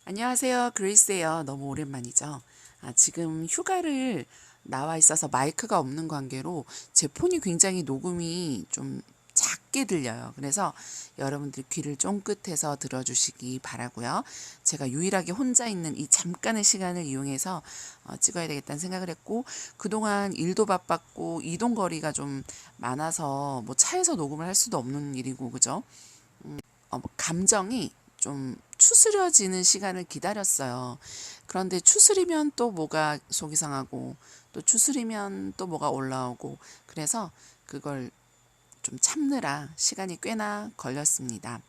안녕하세요. 그레이스예요. 너무 오랜만이죠. 지금 휴가를 나와 있어서 마이크가 없는 관계로 제 폰이 굉장히 녹음이 좀 작게 들려요. 그래서 여러분들 귀를 쫑긋해서 들어주시기 바라고요. 제가 유일하게 혼자 있는 이 잠깐의 시간을 이용해서 찍어야 되겠다는 생각을 했고, 그동안 일도 바빴고 이동 거리가 좀 많아서 뭐 차에서 녹음을 할 수도 없는 일이고, 그죠? 감정이 좀 추스려지는 시간을 기다렸어요. 그런데 추스리면 또 뭐가 속이 상하고, 또 추스리면 또 뭐가 올라오고, 그래서 그걸 좀 참느라 시간이 꽤나 걸렸습니다.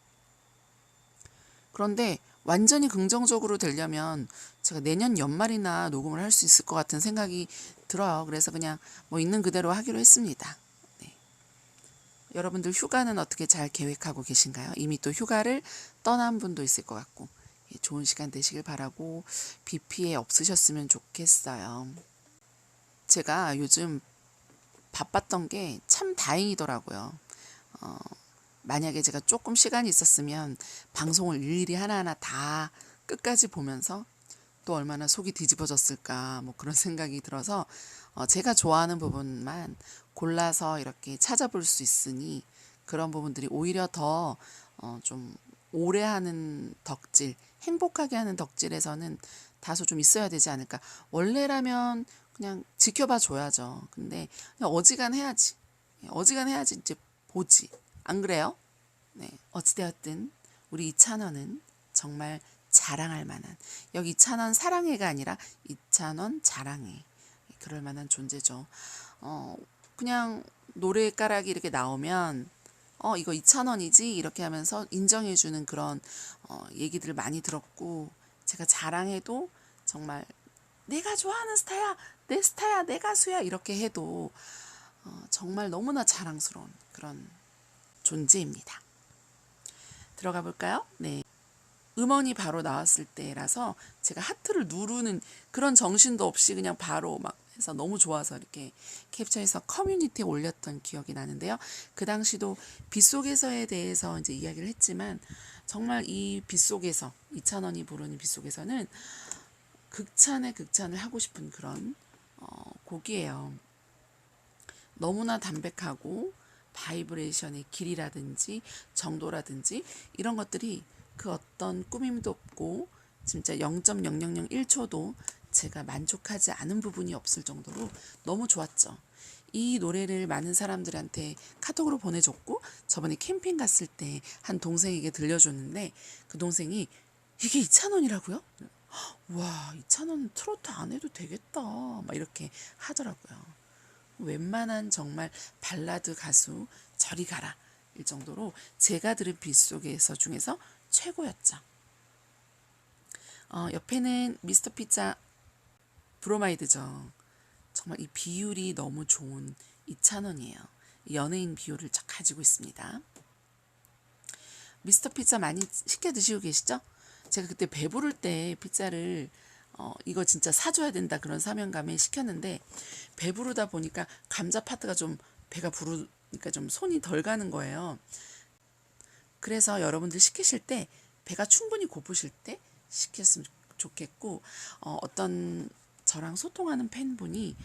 그런데 완전히 긍정적으로 되려면 제가 내년 연말이나 녹음을 할 수 있을 것 같은 생각이 들어요. 그래서 그냥 뭐 있는 그대로 하기로 했습니다. 네. 여러분들 휴가는 어떻게 잘 계획하고 계신가요? 이미 또 휴가를 떠난 분도 있을 것 같고, 좋은 시간 되시길 바라고, 비 피해 없으셨으면 좋겠어요. 제가 요즘 바빴던 게 참 다행이더라고요. 만약에 제가 조금 시간이 있었으면 방송을 일일이 하나하나 다 끝까지 보면서 또 얼마나 속이 뒤집어졌을까, 뭐 그런 생각이 들어서 제가 좋아하는 부분만 골라서 이렇게 찾아볼 수 있으니, 그런 부분들이 오히려 더 좀 오래 하는 덕질, 행복하게 하는 덕질에서는 다소 좀 있어야 되지 않을까. 원래라면 그냥 지켜봐 줘야죠. 근데 그냥 어지간해야지. 어지간해야지 이제 보지. 안 그래요? 네. 어찌되었든 우리 이찬원은 정말 자랑할 만한, 여기 이찬원 사랑해가 아니라 이찬원 자랑해, 그럴 만한 존재죠. 그냥 노래가락이 이렇게 나오면 이거 이찬원이지 이렇게 하면서 인정해주는 그런 얘기들을 많이 들었고, 제가 자랑해도 정말 내가 좋아하는 스타야, 내 스타야, 내 가수야 이렇게 해도 정말 너무나 자랑스러운 그런 존재입니다. 들어가 볼까요? 네. 음원이 바로 나왔을 때라서 제가 하트를 누르는 그런 정신도 없이 그냥 바로 막 해서 너무 좋아서 이렇게 캡처해서 커뮤니티에 올렸던 기억이 나는데요. 그 당시도 빗속에서에 대해서 이제 이야기를 했지만, 정말 이 빗속에서, 이찬원이 부르는 빗속에서는 극찬에 극찬을 하고 싶은 그런 곡이에요. 너무나 담백하고 바이브레이션의 길이라든지 정도라든지 이런 것들이 그 어떤 꾸밈도 없고 진짜 0.0001초도 제가 만족하지 않은 부분이 없을 정도로 너무 좋았죠. 이 노래를 많은 사람들한테 카톡으로 보내줬고, 저번에 캠핑 갔을 때 한 동생에게 들려줬는데 그 동생이 이게 이찬원이라고요? 와, 이찬원 트로트 안 해도 되겠다 막 이렇게 하더라고요. 웬만한 정말 발라드 가수 저리 가라 일 정도로 제가 들은 빗속에서 중에서 최고였죠. 옆에는 미스터 피자 브로마이드죠. 정말 이 비율이 너무 좋은 이찬원이에요. 연예인 비율을 가지고 있습니다. 미스터 피자 많이 시켜 드시고 계시죠? 제가 그때 배부를 때 피자를 이거 진짜 사줘야 된다 그런 사명감에 시켰는데, 배부르다 보니까 감자 파트가 좀 배가 부르니까 좀 손이 덜 가는 거예요. 그래서 여러분들 시키실 때 배가 충분히 고프실 때 시켰으면 좋겠고, 어떤 저랑 소통하는 팬분이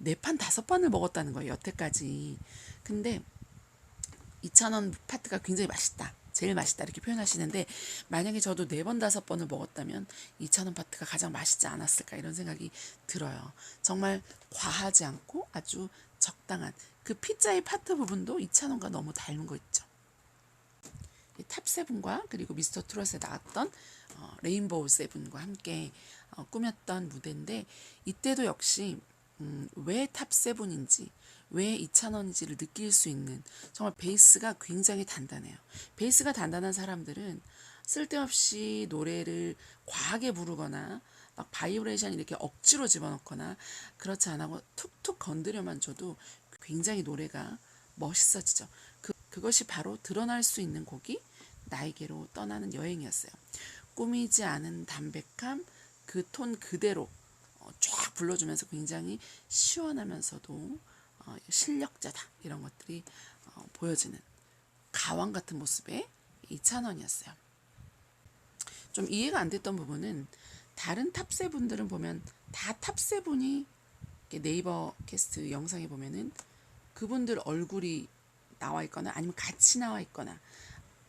4판 5판을 먹었다는 거예요, 여태까지. 근데 2,000원 파트가 굉장히 맛있다, 제일 맛있다 이렇게 표현하시는데, 만약에 저도 4번 5번을 먹었다면 2,000원 파트가 가장 맛있지 않았을까 이런 생각이 들어요. 정말 과하지 않고 아주 적당한 그 피자의 파트 부분도 2,000원과 너무 닮은 거 있죠. 탑세븐과 그리고 미스터 트롯에 나왔던 레인보우 세븐과 함께 꾸몄던 무대인데, 이때도 역시 왜 탑세븐인지 왜 이찬원인지를 느낄 수 있는, 정말 베이스가 굉장히 단단해요. 베이스가 단단한 사람들은 쓸데없이 노래를 과하게 부르거나 막 바이브레이션 이렇게 억지로 집어넣거나 그렇지 않고 툭툭 건드려만 줘도 굉장히 노래가 멋있어지죠. 그것이 바로 드러날 수 있는 곡이 나에게로 떠나는 여행이었어요. 꾸미지 않은 담백함, 그 톤 그대로 쫙 불러주면서 굉장히 시원하면서도 실력자다 이런 것들이 보여지는 가왕 같은 모습의 이찬원이었어요. 좀 이해가 안 됐던 부분은 다른 탑세 분들은 보면 다 탑세 분이 네이버 캐스트 영상에 보면은 그분들 얼굴이 나와 있거나 아니면 같이 나와 있거나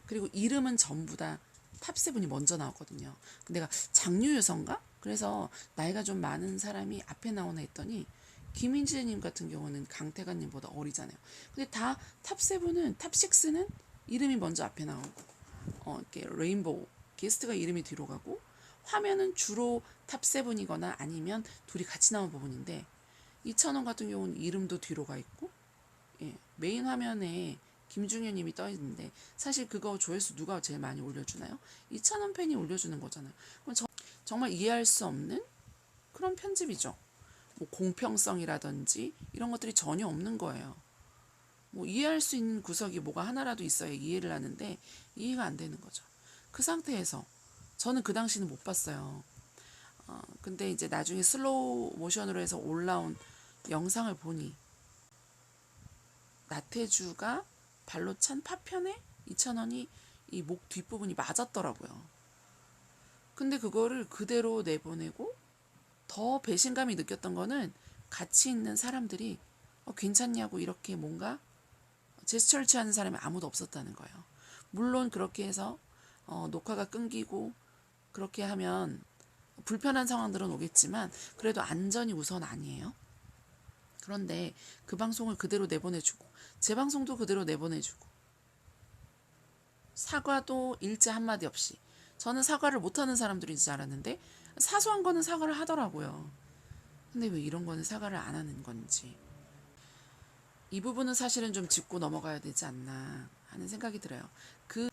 그리고 이름은 전부 다 탑세 분이 먼저 나오거든요. 근데 내가 장유유서인가? 그래서 나이가 좀 많은 사람이 앞에 나오나 했더니 김인지님 같은 경우는 강태관님보다 어리잖아요. 근데 다 탑7은 탑6는 이름이 먼저 앞에 나오고 이렇게 레인보우 게스트가 이름이 뒤로 가고 화면은 주로 탑7이거나 아니면 둘이 같이 나온 부분인데 이찬원 같은 경우는 이름도 뒤로 가 있고 메인 화면에 김중현님이 떠 있는데 사실 그거 조회수 누가 제일 많이 올려주나요? 이찬원 팬이 올려주는 거잖아요. 그럼 정말 이해할 수 없는 그런 편집이죠. 뭐 공평성이라든지 이런 것들이 전혀 없는 거예요. 뭐 이해할 수 있는 구석이 뭐가 하나라도 있어야 이해를 하는데 이해가 안 되는 거죠. 그 상태에서 저는 그 당시는 못 봤어요. 근데 이제 나중에 슬로우 모션으로 해서 올라온 영상을 보니 나태주가 발로 찬 파편에 이찬원이 이 목 뒷부분이 맞았더라고요. 근데 그거를 그대로 내보내고 더 배신감이 느꼈던 거는 같이 있는 사람들이 괜찮냐고 이렇게 뭔가 제스처를 취하는 사람이 아무도 없었다는 거예요. 물론 그렇게 해서 녹화가 끊기고 그렇게 하면 불편한 상황들은 오겠지만 그래도 안전이 우선 아니에요. 그런데 그 방송을 그대로 내보내주고 제 방송도 그대로 내보내주고 사과도 일제 한마디 없이 저는 사과를 못하는 사람들인 줄 알았는데 사소한 거는 사과를 하더라고요. 근데 왜 이런 거는 사과를 안 하는 건지 이 부분은 사실은 좀 짚고 넘어가야 되지 않나 하는 생각이 들어요. 그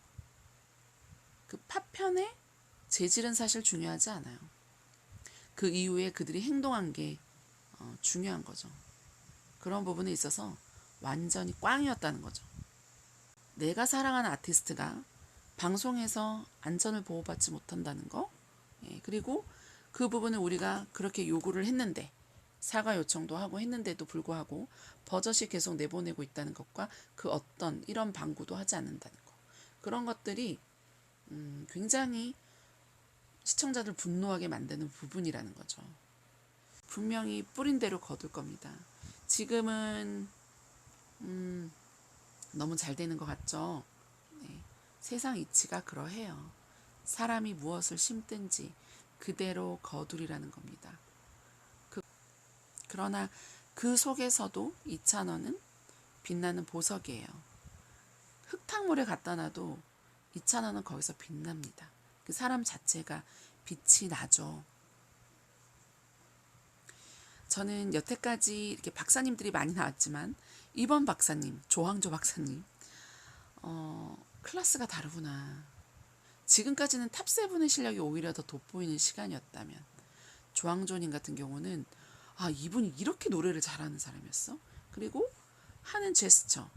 파편의 재질은 사실 중요하지 않아요. 그 이후에 그들이 행동한 게 중요한 거죠. 그런 부분에 있어서 완전히 꽝이었다는 거죠. 내가 사랑하는 아티스트가 방송에서 안전을 보호받지 못한다는 거, 그리고 그 부분을 우리가 그렇게 요구를 했는데 사과 요청도 하고 했는데도 불구하고 버젓이 계속 내보내고 있다는 것과 그 어떤 이런 방구도 하지 않는다는 것, 그런 것들이 굉장히 시청자들 분노하게 만드는 부분이라는 거죠. 분명히 뿌린 대로 거둘 겁니다. 지금은 너무 잘 되는 것 같죠? 네. 세상 이치가 그러해요. 사람이 무엇을 심든지 그대로 거두리라는 겁니다. 그러나 그 속에서도 이찬원은 빛나는 보석이에요. 흙탕물에 갖다 놔도 이찬원은 거기서 빛납니다. 그 사람 자체가 빛이 나죠. 저는 여태까지 이렇게 박사님들이 많이 나왔지만 이번 박사님, 조항조 박사님 클래스가 다르구나. 지금까지는 탑7의 실력이 오히려 더 돋보이는 시간이었다면 조항조님 같은 경우는 이분이 이렇게 노래를 잘하는 사람이었어? 그리고 하는 제스처,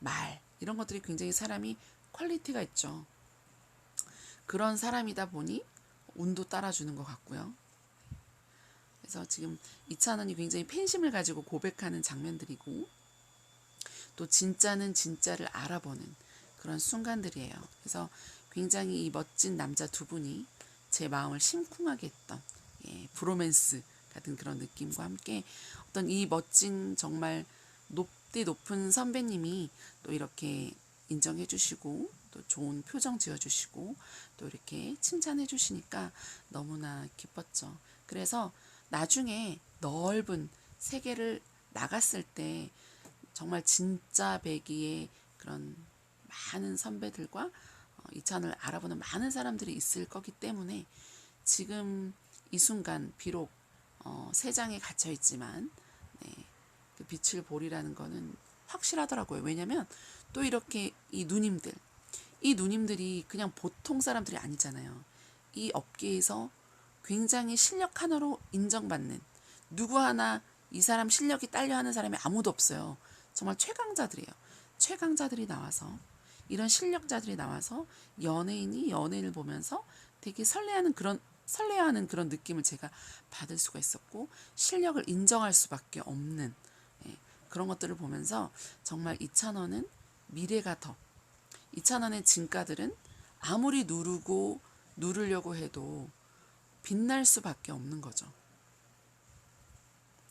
말 이런 것들이 굉장히 사람이 퀄리티가 있죠. 그런 사람이다 보니 운도 따라주는 것 같고요. 그래서 지금 이찬원이 굉장히 팬심을 가지고 고백하는 장면들이고 또 진짜는 진짜를 알아보는 그런 순간들이에요. 그래서 굉장히 이 멋진 남자 두 분이 제 마음을 심쿵하게 했던 브로맨스 같은 그런 느낌과 함께 어떤 이 멋진 정말 높은 선배님이 또 이렇게 인정해 주시고 또 좋은 표정 지어 주시고 또 이렇게 칭찬해 주시니까 너무나 기뻤죠. 그래서 나중에 넓은 세계를 나갔을 때 정말 진짜 배기의 그런 많은 선배들과 이찬을 알아보는 많은 사람들이 있을 거기 때문에 지금 이 순간 비록 세장에 갇혀 있지만 그 빛을 보리라는 거는 확실하더라고요. 왜냐면 또 이렇게 이 누님들이 그냥 보통 사람들이 아니잖아요. 이 업계에서 굉장히 실력 하나로 인정받는 누구 하나 이 사람 실력이 딸려 하는 사람이 아무도 없어요. 정말 최강자들이에요. 최강자들이 나와서 이런 실력자들이 나와서 연예인이 연예인을 보면서 되게 설레하는 그런 느낌을 제가 받을 수가 있었고 실력을 인정할 수밖에 없는 그런 것들을 보면서 정말 이찬원은 미래가 더 이찬원의 진가들은 아무리 누르고 누르려고 해도 빛날 수밖에 없는 거죠.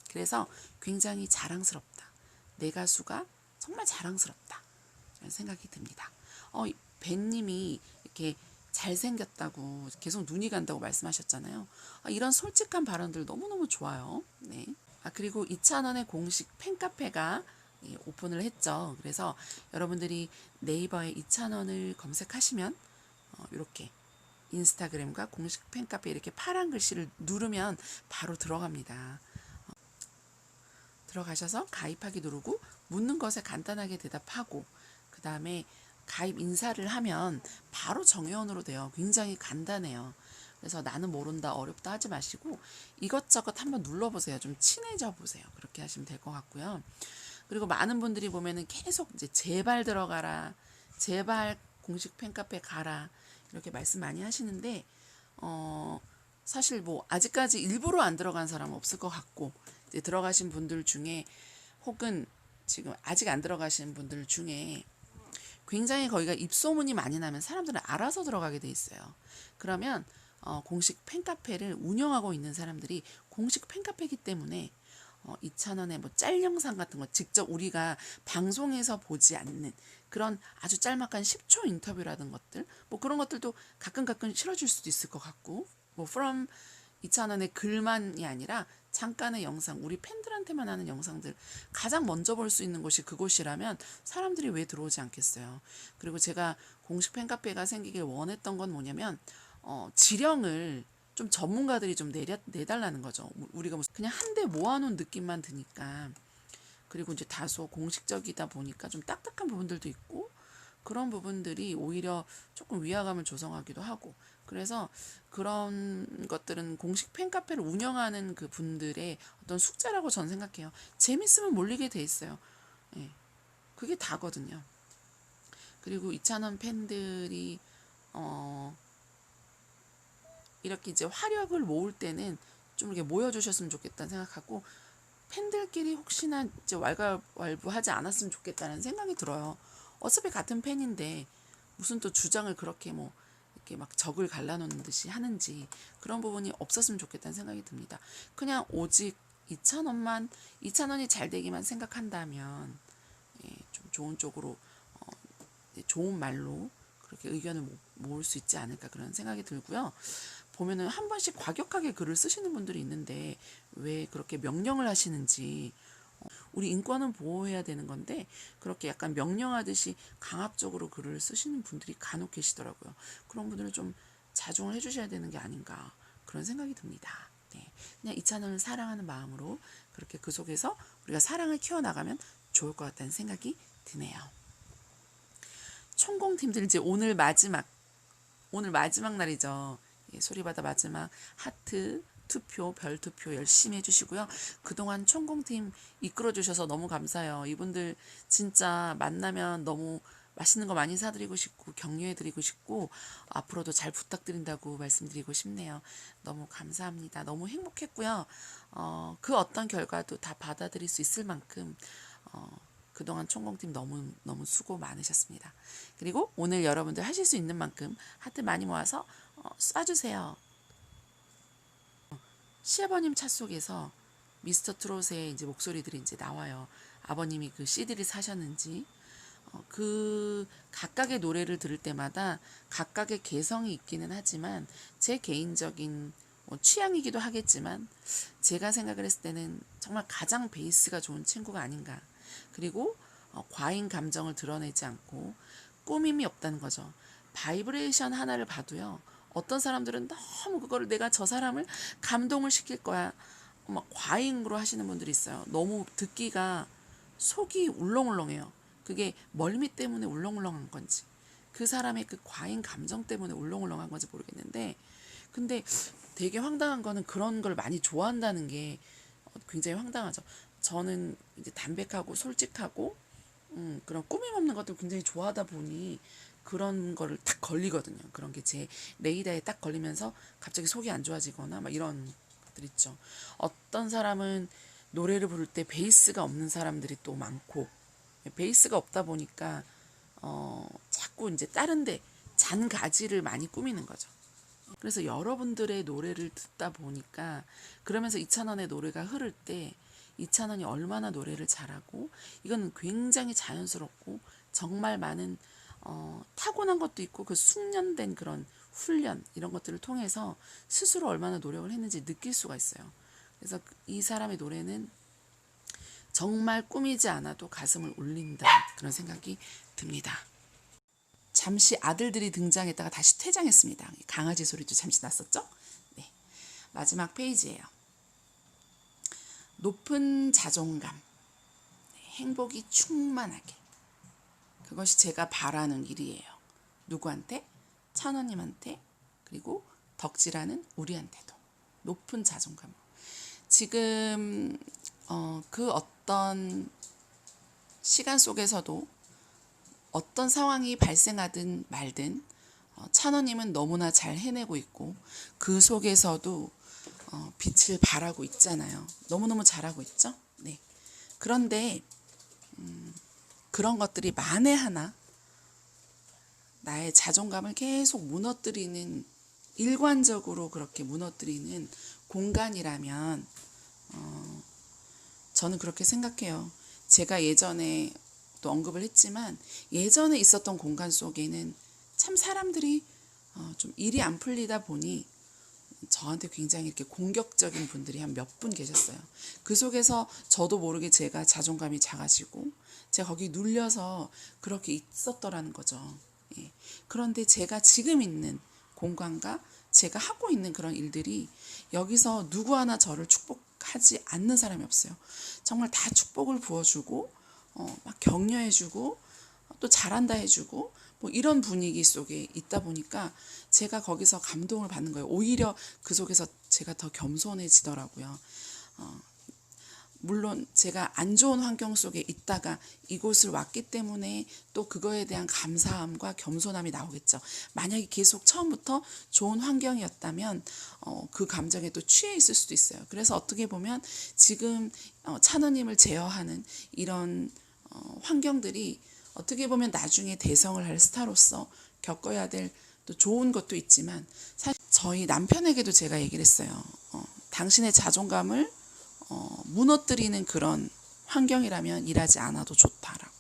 그래서 굉장히 자랑스럽다. 내 가수가 정말 자랑스럽다. 저는 생각이 듭니다. 벤님이 이렇게 잘생겼다고 계속 눈이 간다고 말씀하셨잖아요. 이런 솔직한 발언들 너무너무 좋아요. 네. 그리고 이찬원의 공식 팬카페가 오픈을 했죠. 그래서 여러분들이 네이버에 이찬원을 검색하시면 이렇게 인스타그램과 공식 팬카페 이렇게 파란 글씨를 누르면 바로 들어갑니다. 들어가셔서 가입하기 누르고 묻는 것에 간단하게 대답하고 그 다음에 가입 인사를 하면 바로 정회원으로 돼요. 굉장히 간단해요. 그래서 나는 모른다 어렵다 하지 마시고 이것저것 한번 눌러보세요. 좀 친해져 보세요. 그렇게 하시면 될 것 같고요. 그리고 많은 분들이 보면은 계속 이제 제발 들어가라, 제발 공식 팬카페 가라 이렇게 말씀 많이 하시는데 사실 뭐 아직까지 일부러 안 들어간 사람은 없을 것 같고 이제 들어가신 분들 중에 혹은 지금 아직 안 들어가신 분들 중에 굉장히 거기가 입소문이 많이 나면 사람들은 알아서 들어가게 돼 있어요. 그러면 공식 팬카페를 운영하고 있는 사람들이 공식 팬카페이기 때문에 이찬원의 뭐 짤 영상 같은 거 직접 우리가 방송에서 보지 않는 그런 아주 짤막한 10초 인터뷰라든 것들 뭐 그런 것들도 가끔 실어줄 수도 있을 것 같고 뭐 from 이찬원의 글만이 아니라 잠깐의 영상 우리 팬들한테만 하는 영상들 가장 먼저 볼 수 있는 곳이 그곳이라면 사람들이 왜 들어오지 않겠어요. 그리고 제가 공식 팬카페가 생기길 원했던 건 뭐냐면 지령을 좀 전문가들이 좀 내달라는 거죠. 우리가 그냥 한데 모아놓은 느낌만 드니까. 그리고 이제 다소 공식적이다 보니까 좀 딱딱한 부분들도 있고 그런 부분들이 오히려 조금 위화감을 조성하기도 하고 그래서 그런 것들은 공식 팬카페를 운영하는 그 분들의 어떤 숙제라고 저는 생각해요. 재밌으면 몰리게 돼 있어요. 예, 그게 다거든요. 그리고 이찬원 팬들이 이렇게 이제 화력을 모을 때는 좀 이렇게 모여주셨으면 좋겠다는 생각하고 팬들끼리 혹시나 이제 왈가왈부하지 않았으면 좋겠다는 생각이 들어요. 어차피 같은 팬인데 무슨 또 주장을 그렇게 뭐 이렇게 막 적을 갈라놓는 듯이 하는지 그런 부분이 없었으면 좋겠다는 생각이 듭니다. 그냥 오직 이찬원이 잘 되기만 생각한다면 좀 좋은 쪽으로 좋은 말로 그렇게 의견을 모을 수 있지 않을까 그런 생각이 들고요. 보면은 한 번씩 과격하게 글을 쓰시는 분들이 있는데 왜 그렇게 명령을 하시는지 우리 인권은 보호해야 되는 건데 그렇게 약간 명령하듯이 강압적으로 글을 쓰시는 분들이 간혹 계시더라고요. 그런 분들은 좀 자중을 해주셔야 되는 게 아닌가 그런 생각이 듭니다. 네. 그냥 이찬원을 사랑하는 마음으로 그렇게 그 속에서 우리가 사랑을 키워나가면 좋을 것 같다는 생각이 드네요. 총공팀들 이제 오늘 마지막 날이죠. 소리바다 마지막 하트 투표, 별 투표 열심히 해주시고요. 그동안 총공팀 이끌어주셔서 너무 감사해요. 이분들 진짜 만나면 너무 맛있는 거 많이 사드리고 싶고 격려해드리고 싶고 앞으로도 잘 부탁드린다고 말씀드리고 싶네요. 너무 감사합니다. 너무 행복했고요. 그 어떤 결과도 다 받아들일 수 있을 만큼 그동안 총공팀 너무 수고 많으셨습니다. 그리고 오늘 여러분들 하실 수 있는 만큼 하트 많이 모아서 쏴주세요. 시아버님 차 속에서 미스터 트롯의 이제 목소리들이 이제 나와요. 아버님이 그 CD를 사셨는지 그 각각의 노래를 들을 때마다 각각의 개성이 있기는 하지만 제 개인적인 취향이기도 하겠지만 제가 생각을 했을 때는 정말 가장 베이스가 좋은 친구가 아닌가. 그리고 과잉 감정을 드러내지 않고 꾸밈이 없다는 거죠. 바이브레이션 하나를 봐도요. 어떤 사람들은 너무 그거를 내가 저 사람을 감동을 시킬 거야. 막 과잉으로 하시는 분들이 있어요. 너무 듣기가 속이 울렁울렁해요. 그게 멀미 때문에 울렁울렁한 건지 그 사람의 그 과잉 감정 때문에 울렁울렁한 건지 모르겠는데 근데 되게 황당한 거는 그런 걸 많이 좋아한다는 게 굉장히 황당하죠. 저는 이제 담백하고 솔직하고 그런 꾸밈 없는 것들 굉장히 좋아하다 보니 그런 거를 딱 걸리거든요. 그런 게 제 레이더에 딱 걸리면서 갑자기 속이 안 좋아지거나 막 이런 것들 있죠. 어떤 사람은 노래를 부를 때 베이스가 없는 사람들이 또 많고 베이스가 없다 보니까 자꾸 이제 다른데 잔가지를 많이 꾸미는 거죠. 그래서 여러분들의 노래를 듣다 보니까 그러면서 이찬원의 노래가 흐를 때 이찬원이 얼마나 노래를 잘하고 이건 굉장히 자연스럽고 정말 많은 타고난 것도 있고 그 숙련된 그런 훈련 이런 것들을 통해서 스스로 얼마나 노력을 했는지 느낄 수가 있어요. 그래서 이 사람의 노래는 정말 꾸미지 않아도 가슴을 울린다 그런 생각이 듭니다. 잠시 아들들이 등장했다가 다시 퇴장했습니다. 강아지 소리도 잠시 났었죠? 네. 마지막 페이지예요. 높은 자존감, 행복이 충만하게. 그것이 제가 바라는 일이에요. 누구한테? 찬원님한테, 그리고 덕질하는 우리한테도. 높은 자존감. 지금 그 어떤 시간 속에서도 어떤 상황이 발생하든 말든 찬원님은 너무나 잘 해내고 있고 그 속에서도 빛을 발하고 있잖아요. 너무너무 잘하고 있죠. 네. 그런데 그런 것들이 만에 하나 나의 자존감을 계속 무너뜨리는 일관적으로 그렇게 무너뜨리는 공간이라면 저는 그렇게 생각해요. 제가 예전에 또 언급을 했지만 예전에 있었던 공간 속에는 참 사람들이 좀 일이 안 풀리다 보니 저한테 굉장히 이렇게 공격적인 분들이 한 몇 분 계셨어요. 그 속에서 저도 모르게 제가 자존감이 작아지고 제가 거기 눌려서 그렇게 있었더라는 거죠. 예. 그런데 제가 지금 있는 공간과 제가 하고 있는 그런 일들이 여기서 누구 하나 저를 축복하지 않는 사람이 없어요. 정말 다 축복을 부어주고 막 격려해주고 또 잘한다 해주고 뭐 이런 분위기 속에 있다 보니까 제가 거기서 감동을 받는 거예요. 오히려 그 속에서 제가 더 겸손해지더라고요. 물론 제가 안 좋은 환경 속에 있다가 이곳을 왔기 때문에 또 그거에 대한 감사함과 겸손함이 나오겠죠. 만약에 계속 처음부터 좋은 환경이었다면 그 감정에 또 취해 있을 수도 있어요. 그래서 어떻게 보면 지금 찬원님을 제어하는 이런 환경들이 어떻게 보면 나중에 대성을 할 스타로서 겪어야 될 또 좋은 것도 있지만 사실 저희 남편에게도 제가 얘기를 했어요. 당신의 자존감을 무너뜨리는 그런 환경이라면 일하지 않아도 좋다라고.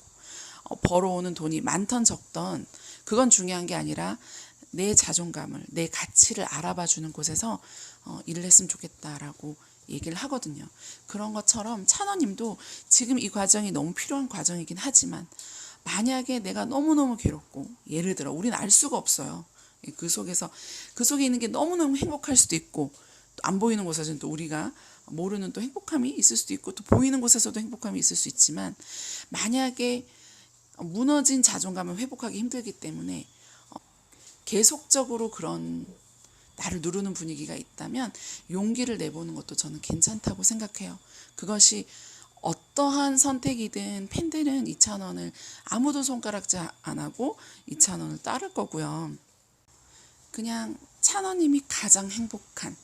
벌어오는 돈이 많던 적던 그건 중요한 게 아니라 내 자존감을 내 가치를 알아봐주는 곳에서 일을 했으면 좋겠다라고 얘기를 하거든요. 그런 것처럼 찬원님도 지금 이 과정이 너무 필요한 과정이긴 하지만 만약에 내가 너무너무 괴롭고 예를 들어 우리는 알 수가 없어요. 그 속에 있는 게 너무너무 행복할 수도 있고 또 안 보이는 곳에서는 또 우리가 모르는 또 행복함이 있을 수도 있고 또 보이는 곳에서도 행복함이 있을 수 있지만 만약에 무너진 자존감을 회복하기 힘들기 때문에 계속적으로 그런 나를 누르는 분위기가 있다면 용기를 내보는 것도 저는 괜찮다고 생각해요. 그것이 어떠한 선택이든 팬들은 이찬원을 아무도 손가락질 안 하고 이찬원을 따를 거고요. 그냥 찬원님이 가장 행복한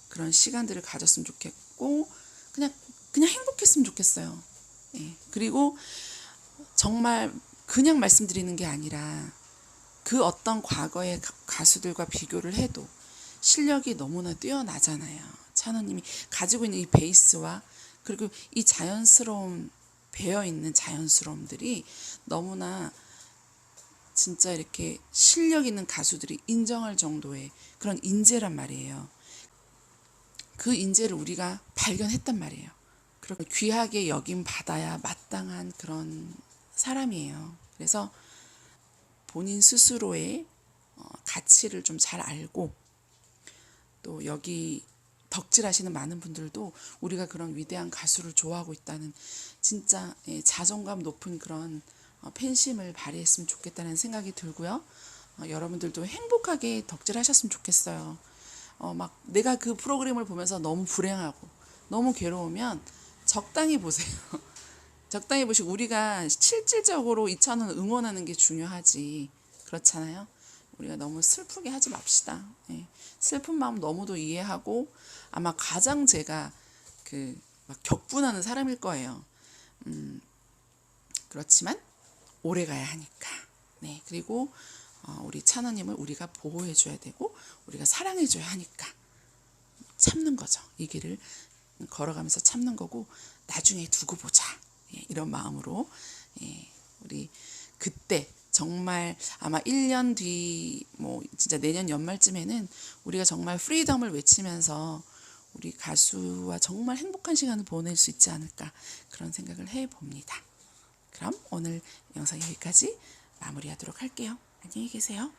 그런 시간들을 가졌으면 좋겠고 그냥 행복했으면 좋겠어요. 예. 그리고 정말 그냥 말씀드리는 게 아니라 그 어떤 과거의 가수들과 비교를 해도 실력이 너무나 뛰어나잖아요. 찬원님이 가지고 있는 이 베이스와 그리고 이 자연스러움 배어있는 자연스러움들이 너무나 진짜 이렇게 실력 있는 가수들이 인정할 정도의 그런 인재란 말이에요. 그 인재를 우리가 발견했단 말이에요. 그렇게 귀하게 여김 받아야 마땅한 그런 사람이에요. 그래서 본인 스스로의 가치를 좀 잘 알고 또 여기 덕질하시는 많은 분들도 우리가 그런 위대한 가수를 좋아하고 있다는 진짜 자존감 높은 그런 팬심을 발휘했으면 좋겠다는 생각이 들고요. 여러분들도 행복하게 덕질하셨으면 좋겠어요. 막 내가 그 프로그램을 보면서 너무 불행하고 너무 괴로우면 적당히 보세요. 적당히 보시고 우리가 실질적으로 이찬원을 응원하는 게 중요하지. 그렇잖아요. 우리가 너무 슬프게 하지 맙시다. 예. 슬픈 마음 너무도 이해하고 아마 가장 제가 막 격분하는 사람일 거예요. 그렇지만 오래 가야 하니까. 네. 그리고 우리 찬원님을 우리가 보호해줘야 되고 우리가 사랑해줘야 하니까 참는 거죠. 이 길을 걸어가면서 참는 거고 나중에 두고 보자. 예, 이런 마음으로 우리 그때 정말 아마 1년 뒤 뭐 진짜 내년 연말쯤에는 우리가 정말 프리덤을 외치면서 우리 가수와 정말 행복한 시간을 보낼 수 있지 않을까 그런 생각을 해봅니다. 그럼 오늘 영상 여기까지 마무리하도록 할게요. 안녕히 계세요.